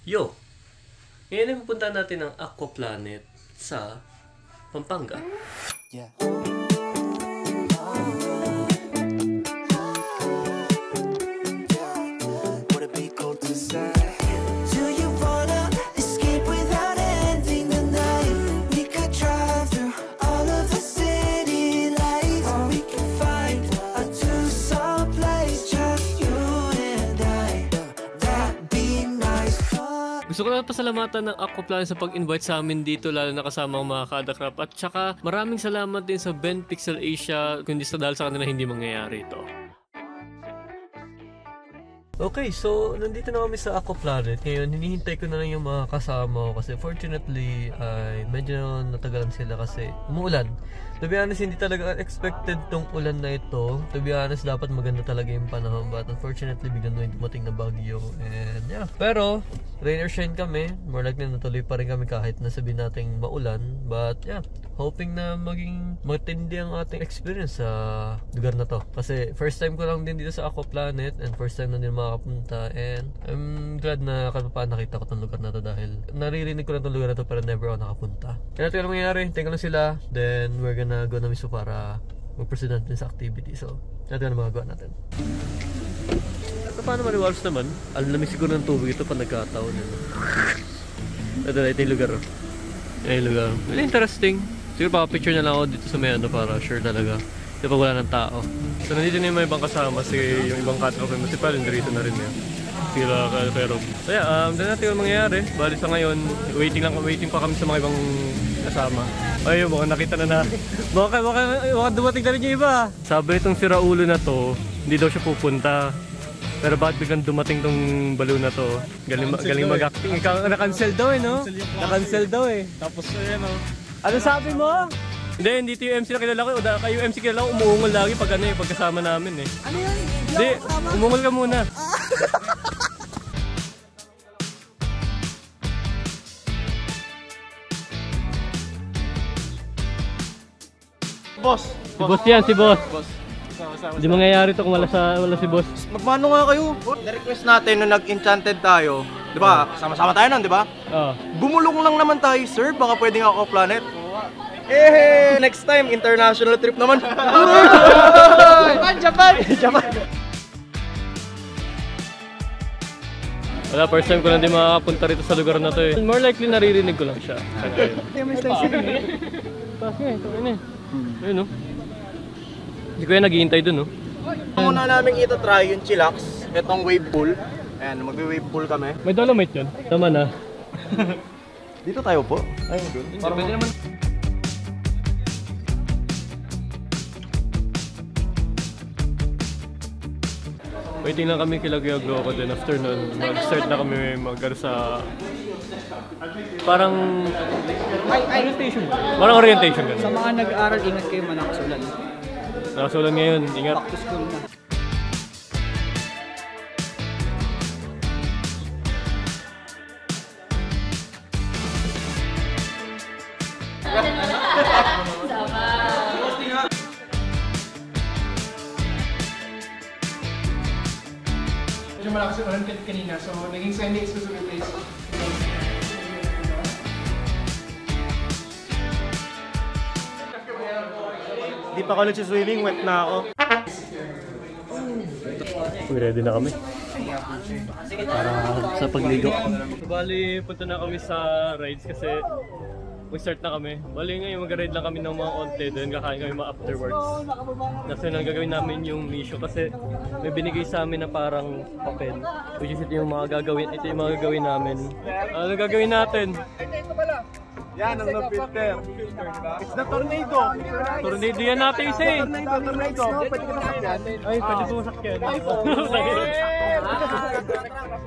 Yo! Ngayon ay pupunta natin ng Aqua Planet sa Pampanga. Yeah. Gusto ko lang pasalamatan ng Aqua Planet sa pag-invite sa amin dito, lalo na kasama ang mga kadakrap. At saka maraming salamat din sa Ben Pixel Asia, kundi sa dahil sa kanila hindi mangyayari ito. Okay, so nandito na kami sa Aqua Planet. Ngayon, hinihintay ko na lang yung mga kasama ko kasi fortunately ay medyo natagalan sila kasi umuulan. To be honest, hindi talaga expected tong ulan na ito. To be honest, dapat maganda talaga yung panahon, but unfortunately biglang may dumating na bagyo and yeah. Pero rain or shine kami, more likely natuloy pa rin kami kahit nasabihin natin maulan, but yeah, hoping na maging matindi ang ating experience sa lugar na to. Kasi first time ko lang din dito sa Aqua Planet and first time na din makapunta, and I'm glad na kapapaan nakita ko itong lugar na to dahil naririnig ko na itong lugar na to pero never ako nakapunta. Kaya natin lang mangyayari, tingnan lang sila, then we're gonna go na miso para mag-proceed natin sa activity. So, natin na magagawa natin. At paano mariwalos naman? Alam namin siguro ng tubig ito pa nagkataon. Ito na, ito yung lugar. Ito yung lugar. Really interesting. Siguro baka picture na lang ako dito sa may ano para sure talaga. Di pa wala ng tao. So nandito na yung mga ibang kasama. Sige, yung ibang cut-off yung municipal, nandito na rin yun. Sila pero so yeah, dahil natin yung mangyayari. Bali sa ngayon, waiting pa kami sa mga ibang kasama. Ayun, baka nakita na baka dumating na rin yung iba. Sabi itong si Raulo na to, hindi daw siya pupunta. Pero bakit biglang dumating tong balloon na to? Galing mag-acting. Na-cancel daw eh, no? Na-cancel daw eh. Tapos ayan o. Ano sabi mo? Hindi yung MC na kilala ko. Kayo MC kilala ko, umuungol lagi pag ano eh, pagkasama namin eh. Ano yun? Hindi, umungol ka muna. Boss! Si boss yan, si boss. Hindi mangyayari ito kung wala si boss. Magmano nga kayo? Na-request natin nung nag-enchanted tayo. Di ba? Sama-sama tayo nun, di ba? Oo. Bumulong lang naman tayo, sir. Baka pwede nga Aqua Planet. Eh, next time, international trip naman. Japan! Wala, first time ko lang din makakapunta rito sa lugar na to eh. More likely naririnig ko lang siya. Tapos nga, ito na eh. Ayun no. Hindi ko yan naghihintay dun no. Muna namin ito-try yung chillax. Itong wave pool. Ayan, mag-wave pool kami. May dolomite yun? Tama na. Dito tayo po. Ay, parang pwede naman. Waiting lang kami kila Kuya Gloco din. After nun, mag-start na kami mag-ano sa... Parang... orientation ba? Parang orientation ganun. Sa mga nag-aaral, ingat kayo manakasulan. Nakasulan ngayon, ingat. Back to school na. Medyo malakas yung ulan kanina, so naging semi-exclusive place. Di pa ako nagsiswimming, wet na ako. Ready na kami. Para sa pagligo. Bali, punta na kami sa rides kasi mag-start na kami. Bali ngayon mag-ride lang kami ng mga onte, then kakain kami mga afterwards. Kasi nang gagawin namin yung mission kasi may binigay sa amin na parang papel. Which is ito yung mga gagawin namin. Ano gagawin natin? Yan ang no-filter. It's the tornado. Tornado yan natin isa eh. Tornado. Pwede ko nasakyan. Ay, pwede busak yan.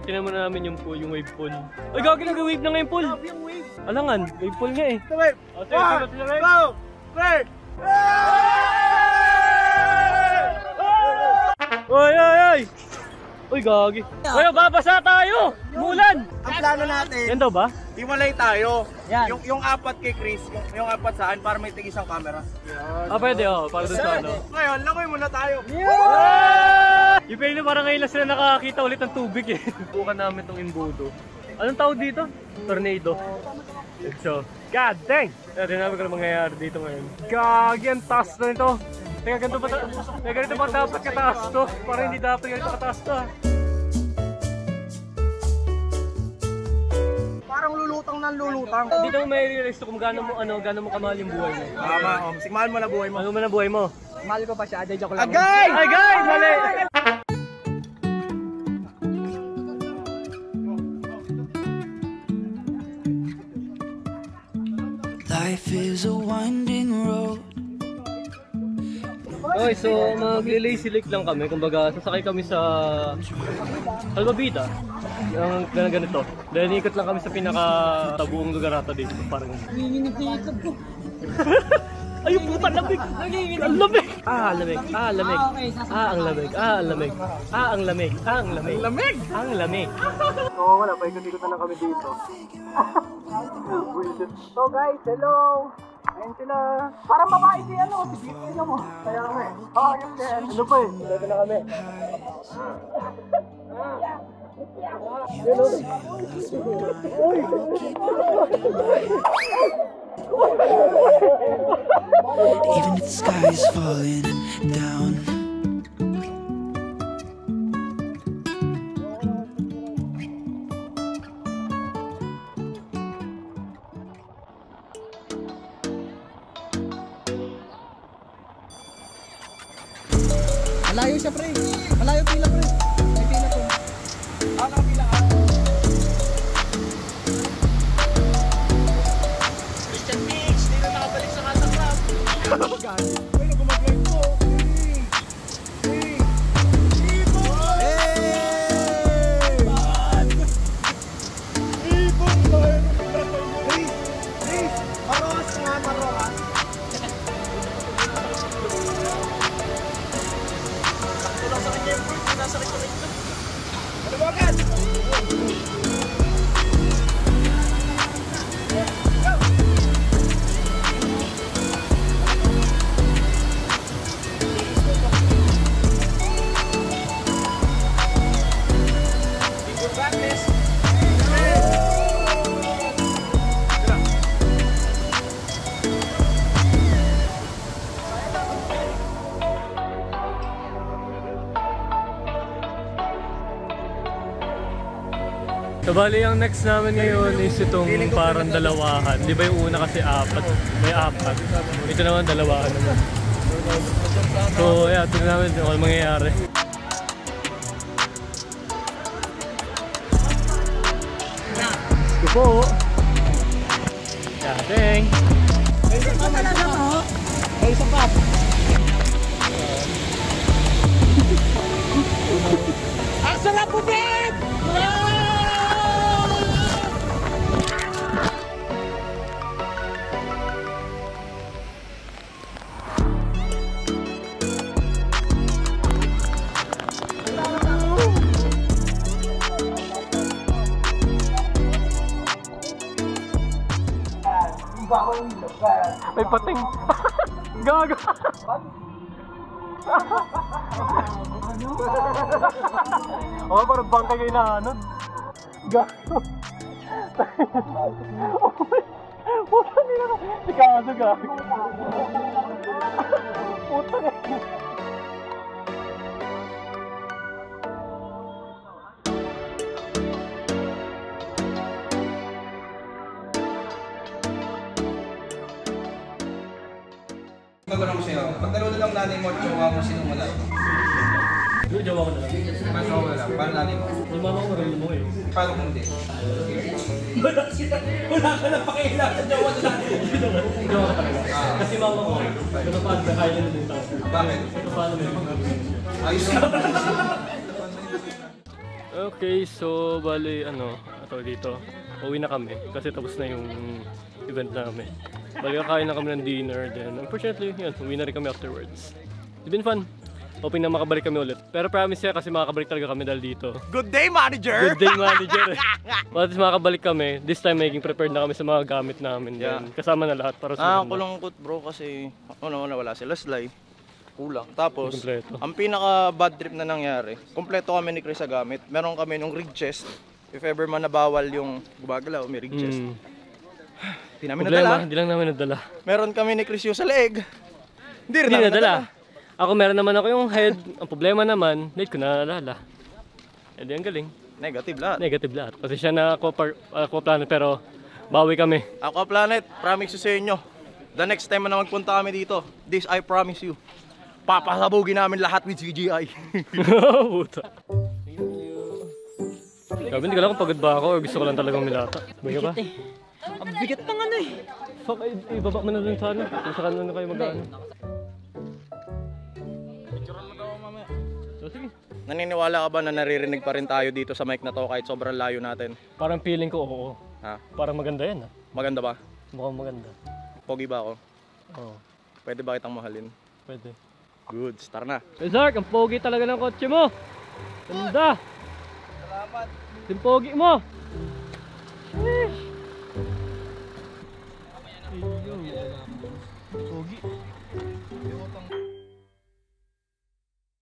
Tingnan muna namin yung pool, yung wave pool. Ay, gagawin nag-wave na ngayon pool. Alangan, wave pool nga eh. Wave. 1, 2, 3. Oy, oy, oy! Uy, gagi. Uy, babasa tayo! Mulan! Ang plano natin, Yan daw ba? hiwalay tayo. Yan. Yung apat kay Chris, yung apat saan para may tig-isang camera. Ah, pwede oh, para dun sa ano. Ngayon, langoy muna tayo. Yung pwede parang ngayon lang sila nakakita ulit ng tubig eh. Bukan namin tong imbudo. Anong tawag dito? Tornado. So, God dang! Tinabi ko na mangyayari dito ngayon. Gagi, ang taas na nito. Teka, ganito pa dapat kataas to. Parang hindi dapat ganito kataas to. Parang lulutang ng lulutang. Dito mo may realize kung gaano mo kamahal yung buhay mo. Tama, mahal mo na buhay mo. Mahal mo na buhay mo. Mahal ko pa siya, aday joke lang. Agay! Agay! Mali! Life is a winding road. Okay, so mag-lazy lake lang kami. Kumbaga, sasakay kami sa Albabita. Yung ganito. Then ikot lang kami sa pinaka-tabuong lugar natin dito. Parang... Nanginginig ko. Ayun puta, lamig! Ang lamig! Ah, lamig! Ah, lamig! Ah, ang lamig! Ah, ang lamig! Ah, ang lamig! Ah, ang lamig! Lamig! Ang lamig! Oo, wala. Paikot-ikot na lang kami dito. So guys, hello! Ayan sila. Parang babae si si Big mo. Kaya kami. Ayun din. Ano pa eh? Dito na kami. Even if the sky is falling down. Malayo siya, pre. Malayo pila, pre. May pila po. Nakapila ka. Richard Mix, hindi na nakabalik sa Casa Club. Uy, nagumag-live ko. So bali, ang next namin ngayon is itong parang dalawahan. Di ba yung una kasi apat? May apat. Ito naman dalawahan naman. So yeah, tignan namin kung ano mangyayari. Gusto po! Dating! Ang sarap po, babe! May pating! Gaga! Oh, parang bangka kayo na ano? Gago! Puta nila na! Si Kaso gago! Puta nila! Magulong sa'yo. Pagkaroon na lang nanay mo at jowa mo sinumula. Yung jowa ko na lang. Paano mo na lang? Paano nanay mo? Yung mama ko rin mo eh. Paano kung hindi? Wala ka na pakialam sa jowa sa nanay. Jowa ka talaga. Kasi mama ko, ito paano na kaya na din tao. Bakit? Ito paano may Ayos na. Okay, so bali ito dito. Uwi na kami kasi tapos na yung event namin. Bali kakain na kami ng dinner, then unfortunately, yun, uwi na rin kami afterwards. It's been fun. Hoping na makabalik kami ulit. Pero promise siya kasi makakabalik talaga kami dahil dito. Good day, manager! Good day, manager! But makakabalik kami, this time making prepared na kami sa mga gamit namin. Yeah. Then, kasama na lahat para sa Kulungkot bro kasi wala sila slide. Kulang. Tapos, Kompleto. ang pinaka bad trip na nangyari, kompleto kami ni Chris sa gamit. Meron kami nung rig chest, If ever man nabawal yung gumagalaw, may rig chest. Hindi namin Problema, nadala. hindi lang namin nadala. Meron kami ni Chris yung sa leeg. Hindi rin Hindi namin nadala. nadala. Ako meron naman ako yung head. Ang problema naman, late ko naalala. Eh di ang galing. Negative lahat. Negative lahat. Kasi siya na aquaplanet pero bawi kami. Aquaplanet, promise ko sa inyo. The next time na magpunta kami dito, this I promise you. Papasabugin namin lahat with CGI. Puta. Gabi, hindi ko lang kung pagod ba ako o gusto ko lang talagang milata. Bayo ka? Ang bigat ng ano eh. Fuck, ibaba mo na dun sa ano. Kung sa kanan na kayo mag-ano. So, sige. Naniniwala ka ba na naririnig pa rin tayo dito sa mic na to kahit sobrang layo natin? Parang feeling ko, oo. Ha? Parang maganda yan, ha? Maganda ba? Mukhang maganda. Pogi ba ako? Oo, Pwede ba kitang mahalin? pwede. Good, tara na. Hey, Zark, ang pogi talaga ng kotse mo! Ganda! Salamat! Yung pogi mo! Pogi!